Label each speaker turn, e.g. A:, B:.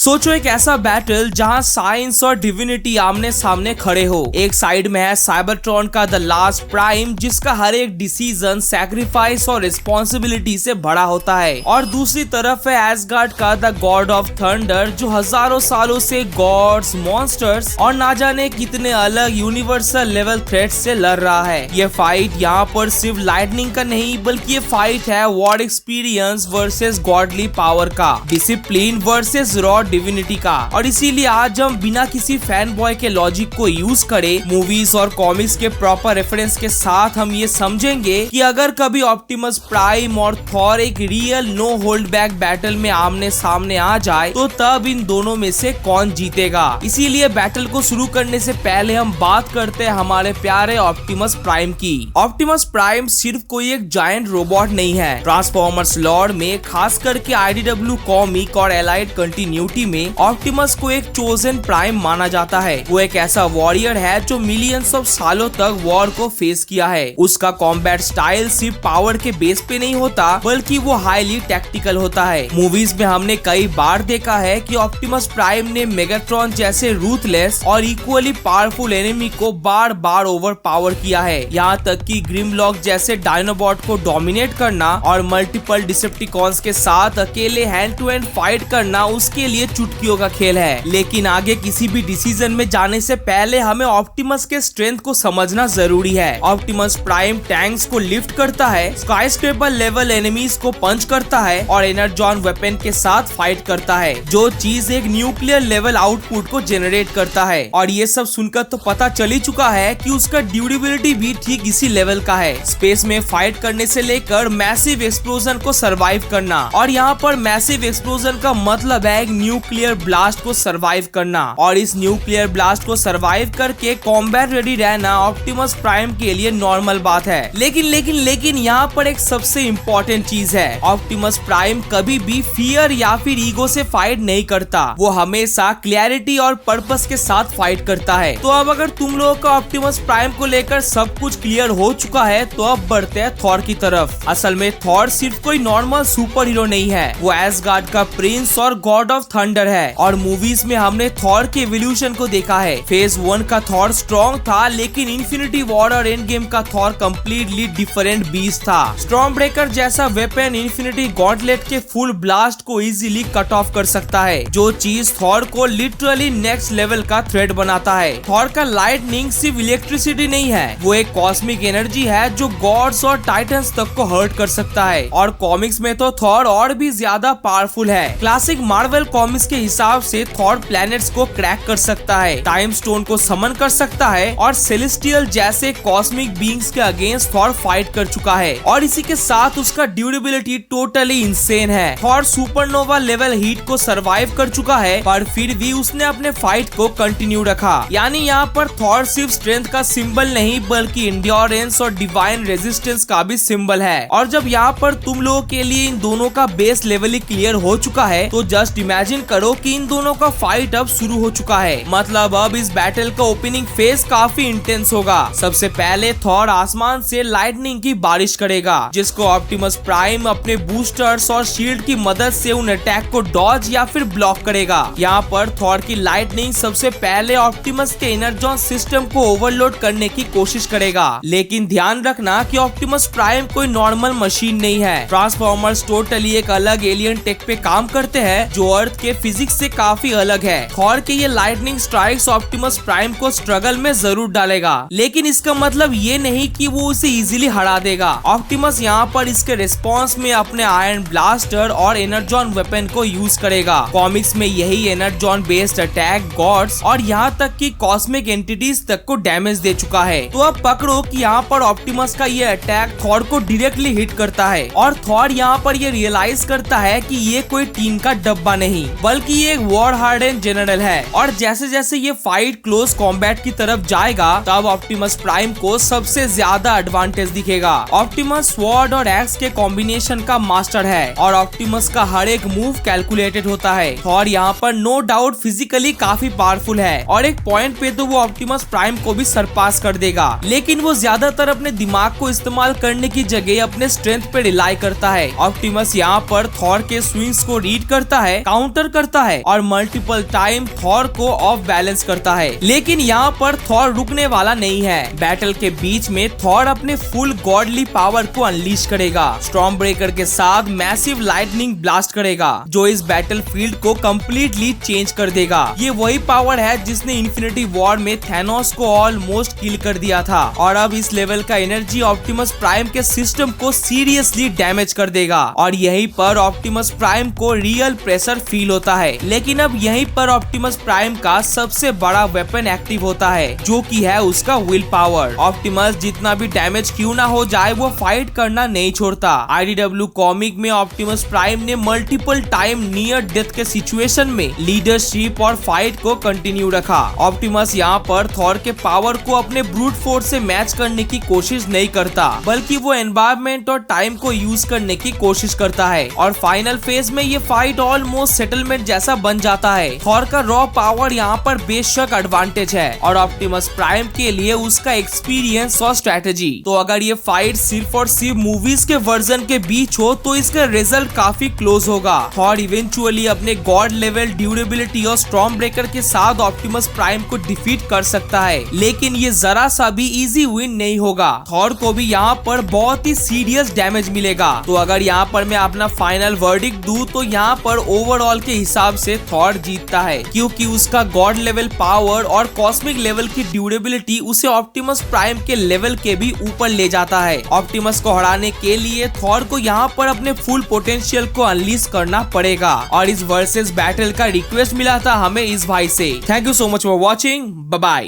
A: सोचो एक ऐसा बैटल जहां साइंस और डिविनिटी आमने सामने खड़े हो। एक साइड में है साइबरट्रॉन का द लास्ट प्राइम, जिसका हर एक डिसीजन सैक्रिफाइस और रिस्पॉन्सिबिलिटी से भरा होता है, और दूसरी तरफ है एसगार्ड का द गॉड ऑफ थंडर, जो हजारों सालों से गॉड्स, मॉन्स्टर्स और ना जाने कितने अलग यूनिवर्सल लेवल थ्रेट्स से लड़ रहा है। ये फाइट यहाँ पर सिर्फ लाइटनिंग का नहीं, बल्कि ये फाइट है war experience versus godly power का, डिसिप्लिन वर्सेस रॉ डिविनिटी का। और इसीलिए आज हम बिना किसी फैन बॉय के लॉजिक को यूज करे मूवीज और कॉमिक्स के प्रॉपर रेफरेंस के साथ हम ये समझेंगे कि अगर कभी ऑप्टिमस प्राइम और थॉर एक real no hold back battle में आमने सामने आ जाए तो तब इन दोनों में से कौन जीतेगा। इसीलिए बैटल को शुरू करने से पहले हम बात करते हैं हमारे प्यारे ऑप्टिमस प्राइम की। ऑप्टिमस प्राइम सिर्फ कोई एक जायंट रोबोट नहीं है। ट्रांसफॉर्मर्स लॉर में, खास करके आईडीडब्ल्यू कॉमिक और एलाइड कंटिन्यूटी में, ऑप्टिमस को एक चोजन प्राइम माना जाता है। वो एक ऐसा वॉरियर है जो मिलियंस ऑफ सालों तक वॉर को फेस किया है। उसका कॉम्बैट स्टाइल सिर्फ पावर के बेस पे नहीं होता, बल्कि वो हाईली टैक्टिकल होता है। मूवीज में हमने कई बार देखा है कि ऑप्टिमस प्राइम ने मेगाट्रॉन जैसे रूथलेस और इक्वली पावरफुल एनिमी को बार बार ओवर पावर किया है। यहाँ तक कि ग्रिमलॉक जैसे डायनोबॉट को डोमिनेट करना और मल्टीपल डिसेप्टिकॉन्स के साथ अकेले हैंड टू हैंड फाइट करना उसके लिए चुटकियों का खेल है। लेकिन आगे किसी भी डिसीजन में जाने से पहले हमें ऑप्टिमस के स्ट्रेंथ को समझना जरूरी है। ऑप्टिमस प्राइम टैंक्स को लिफ्ट करता है, स्काईस्क्रेपर लेवल एनिमीज को पंच करता है और एनर्जॉन वेपन के साथ फाइट करता है, जो चीज एक न्यूक्लियर लेवल आउटपुट को जनरेट करता है। और ये सब सुनकर तो पता चल ही चुका है कि उसका ड्यूरेबिलिटी भी ठीक इसी लेवल का है। स्पेस में फाइट करने से लेकर मैसिव एक्सप्लोजन को सरवाइव करना, और यहाँ पर मैसिव एक्सप्लोजन का मतलब है एक न्यूक्लियर ब्लास्ट को सरवाइव करना। और इस न्यूक्लियर ब्लास्ट को सरवाइव करके कॉम्बैट रेडी रहना ऑप्टिमस प्राइम के लिए नॉर्मल बात है। लेकिन यहाँ पर एक सबसे इम्पोर्टेंट चीज है, ऑप्टिमस प्राइम कभी भी फियर या फिर ईगो से फाइट नहीं करता। वो हमेशा क्लैरिटी और पर्पस के साथ फाइट करता है। तो अब अगर तुम लोगों का ऑप्टिमस प्राइम को लेकर सब कुछ क्लियर हो चुका है, तो अब बढ़ते हैं थॉर की तरफ। असल में थॉर सिर्फ कोई नॉर्मल सुपर हीरो नहीं है, वो एसगार्ड का प्रिंस और गॉड ऑफ थंडर है। और मूवीज में हमने थॉर के एवोल्यूशन को देखा है। फेज 1 का थॉर स्ट्रॉन्ग था, लेकिन इन्फिनिटी वॉर और एंड गेम का थॉर कम्प्लीटली डिफरेंट बीस्ट था। स्टॉर्म ब्रेकर जैसा वेपन इन्फिनिटी गॉन्टलेट के फुल ब्लास्ट को इजीली कट ऑफ कर सकता है, जो चीज थॉर को लिटरली नेक्स्ट लेवल का थ्रेट बनाता है। थॉर का लाइटनिंग सिर्फ इलेक्ट्रिसिटी नहीं है, वो एक कॉस्मिक एनर्जी है जो गॉड्स और टाइटन्स तक को हर्ट कर सकता है। और कॉमिक्स में तो थॉर और भी ज्यादा पावरफुल है। क्लासिक मार्वल कॉमिक्स के हिसाब से थॉर प्लैनेट्स को क्रैक कर सकता है, टाइम स्टोन को समन कर सकता है, और सेलेस्टियल जैसे कॉस्मिक बीइंग्स के अगेंस्ट थॉर फाइट कर चुका है। और इसी के साथ उसका ड्यूरेबिलिटी टोटली इंसेन है। थॉर सुपरनोवा लेवल हीट को सरवाइव कर चुका है, पर फिर भी उसने अपने फाइट को कंटिन्यू रखा। यानी यहाँ पर थॉर सिर्फ स्ट्रेंथ का सिंबल नहीं, बल्कि इंड्योरेंस और डिवाइन रेजिस्टेंस का भी सिंबल है। और जब यहाँ पर तुम लोगों के लिए इन दोनों का बेस लेवल ही क्लियर हो चुका है, तो जस्ट इमेजिन करो कि इन दोनों का फाइट अब शुरू हो चुका है। मतलब अब इस बैटल का ओपनिंग फेज काफी इंटेंस होगा। सबसे पहले थॉर आसमान से लाइटनिंग की बारिश करेगा, जिसको ऑप्टिमस प्राइम अपने बूस्टर्स और शील्ड की मदद से उन अटैक को डॉज या फिर ब्लॉक करेगा। यहाँ पर थॉर की लाइटनिंग सबसे पहले ऑप्टिमस के एनर्जॉन सिस्टम को ओवरलोड करने की कोशिश करेगा। लेकिन ध्यान रखना कि ऑप्टिमस प्राइम कोई नॉर्मल मशीन नहीं है। ट्रांसफॉर्मर्स टोटली एक अलग एलियन टेक पे काम करते हैं, जो अर्थ के फिजिक्स से काफी अलग है। थॉर के ये लाइटनिंग स्ट्राइक्स ऑप्टिमस प्राइम को स्ट्रगल में जरूर डालेगा, लेकिन इसका मतलब ये नहीं कि वो उसे इजीली हरा देगा। ऑप्टिमस यहाँ पर इसके रिस्पॉन्स में अपने आयरन ब्लास्टर और एनर्जॉन वेपन को यूज करेगा। कॉमिक्स में यही एनर्जॉन बेस्ड अटैक गॉड्स और यहाँ तक कि कॉस्मिक एंटिटीज तक को डैमेज दे चुका है। तो अब पकड़ो कि यहाँ पर ऑप्टिमस का ये अटैक थॉर को डायरेक्टली हिट करता है, और थॉर यहाँ पर ये रियलाइज करता है कि ये कोई टीम का डब्बा नहीं, बल्कि ये एक वॉर हार्डन जनरल है। और जैसे जैसे ये फाइट क्लोज कॉम्बैट की तरफ जाएगा, तब ऑप्टिमस प्राइम को सबसे ज्यादा एडवांटेज दिखेगा। ऑप्टिमस स्वॉर्ड और एक्स के कॉम्बिनेशन का मास्टर है, और ऑप्टिमस का हर एक मूव कैलकुलेटेड होता है। थॉर यहाँ पर नो डाउट फिजिकली काफी पावरफुल है, और एक पॉइंट पे तो वो ऑप्टिमस प्राइम को भी सरपास कर देगा। लेकिन वो ज्यादातर अपने दिमाग को इस्तेमाल करने की जगह अपने स्ट्रेंथ पे रिलाई करता है। ऑप्टिमस यहाँ पर थॉर के स्विंग्स को रीड करता है, काउंटर करता है और मल्टीपल टाइम थॉर को ऑफ बैलेंस करता है। लेकिन यहाँ पर थॉर रुकने वाला नहीं है। बैटल के बीच में थॉर अपने फुल गॉडली पावर को अनलीश करेगा। स्टॉर्म ब्रेकर के साथ मैसिव लाइटनिंग ब्लास्ट करेगा जो इस बैटल फील्ड को कम्प्लीटली चेंज कर देगा। ये वही पावर है जिसने इन्फिनिटी वॉर में थैनोस को ऑलमोस्ट किल कर दिया था और अब इस लेवल का एनर्जी ऑप्टिमस प्राइम के सिस्टम को सीरियसली डैमेज कर देगा और यहीं पर ऑप्टिमस प्राइम को रियल प्रेशर फील होता है। लेकिन अब यहीं पर ऑप्टिमस प्राइम का सबसे बड़ा वेपन एक्टिव होता है जो कि है उसका विल पावर। ऑप्टिमस जितना भी डैमेज क्यों ना हो जाए वो फाइट करना नहीं छोड़ता। IDW कॉमिक में ऑप्टिमस प्राइम ने मल्टीपल टाइम नियर डेथ के सिचुएशन में लीडरशिप और फाइट को कंटिन्यू रखा। ऑप्टिमस यहाँ पर थॉर के पावर को अपने ब्रूट फोर्स से मैच करने की कोशिश नहीं करता बल्कि वो एनवायरनमेंट और टाइम को यूज करने की कोशिश करता है और फाइनल फेज में ये फाइट ऑलमोस्ट सेटलमेंट जैसा बन जाता है। थॉर का रॉ पावर यहाँ पर बेशक एडवांटेज है और ऑप्टिमस प्राइम के लिए उसका एक्सपीरियंस और स्ट्रेटेजी। तो अगर ये फाइट सिर्फ और सिर्फ मूवीज के वर्जन के बीच हो तो इसका रिजल्ट काफी क्लोज होगा। थॉर इवेंचुअली अपने गॉड लेवल ड्यूरेबिलिटी और स्टॉर्म ब्रेकर के साथ ऑप्टिमस प्राइम को डिफीट कर सकता है, लेकिन ये जरा सा भी इजी विन नहीं होगा। थॉर को भी यहाँ पर बहुत ही सीरियस डैमेज मिलेगा। तो अगर यहाँ पर मैं अपना फाइनल वर्डिक्ट दूं तो यहाँ पर ओवरऑल के हिसाब से थॉर जीतता है क्योंकि उसका गॉड लेवल पावर और कॉस्मिक लेवल की ड्यूरेबिलिटी उसे ऑप्टिमस प्राइम के लेवल के भी ऊपर ले जाता है। ऑप्टिमस को हराने के लिए थॉर को यहाँ पर अपने फुल पोटेंशियल को अनलीश करना पड़ेगा और इस वर्सेस बैटल का रिक्वेस्ट मिला था हमें इस भाई से। Thank you so much for watching. Bye bye.